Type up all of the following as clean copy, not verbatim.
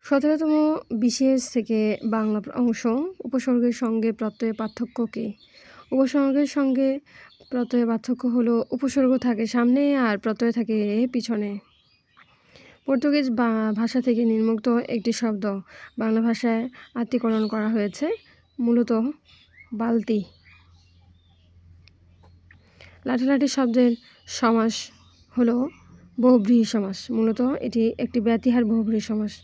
১৭তম বিশেষ থেকে বাংলা অংশ উপসর্গের সঙ্গে প্রত্যয়ের পার্থক্য কী? উপসর্গের সঙ্গে প্রত্যয়ের পার্থক্য হলো উপসর্গ থাকে সামনে আর প্রত্যয় থাকে পিছনে। পর্তুগিজ ভাষা থেকে নির্মুক্ত একটি শব্দ বাংলা ভাষায় আত্মীকরণ করা হয়েছে, মূলত বালতি। লাঠালাঠি শব্দের সমাস হলো বহুব্রীহি সমাস, মূলত এটি একটি ব্যতিহার বহুব্রীহি সমাস।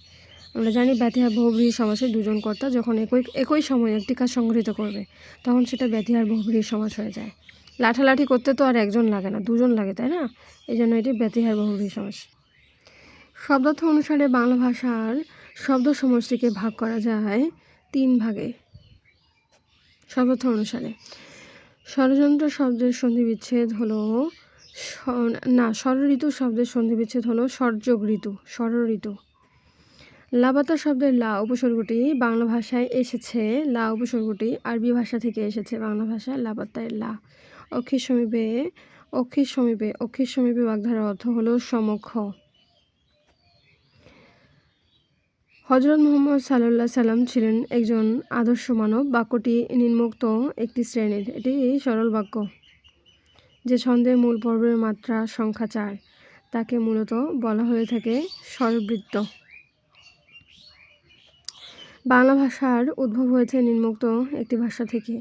আমরা জানি ব্যতিহার বহুব্রীহি সমাসে দুজন কর্তা যখন একই সময়ে একটি কাজ সংগঠিত করবে তখন সেটা ব্যতিহার বহুব্রীহি সমাস হয়ে যায়। লাঠালাঠি করতে তো আর একজন লাগে না, দুজন লাগে, তাই না? এই জন্য এটি ব্যতিহার বহুব্রীহি সমাস। শব্দার্থ অনুসারে বাংলা ভাষার শব্দ সমষ্টিকে ভাগ করা যায় 3 ভাগে। শব্দার্থ অনুসারে ষড়যন্ত্র শব্দের সন্ধিবিচ্ছেদ হলো ষড়ঋতু শব্দের সন্ধিবিচ্ছেদ হলো ষড়যোগ ঋতু, ষড়ঋতু। লাবাতা শব্দের লা উপসর্গটি বাংলা ভাষায় এসেছে, লা উপসর্গটি আরবি ভাষা থেকে এসেছে বাংলা ভাষায় লাবাতায় লা। অক্ষির সমীপে বাগধারার অর্থ হলো সমক্ষ। হযরত মুহাম্মদ সাল্লাল্লাহু আলাইহি সাল্লাম ছিলেন একজন আদর্শ মানব। বাক্যটি নিম্নোক্ত একটি শ্রেণীর। এটি সরল বাক্য। যে ছন্দের মূল পর্বের মাত্রা সংখ্যা 4 তাকে মূলত বলা হয়ে থাকে স্বরবৃত্ত। বাংলা ভাষার উদ্ভব হয়েছে নিম্নোক্ত একটি ভাষা থেকে,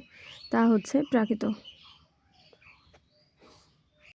তা হচ্ছে প্রাকৃত।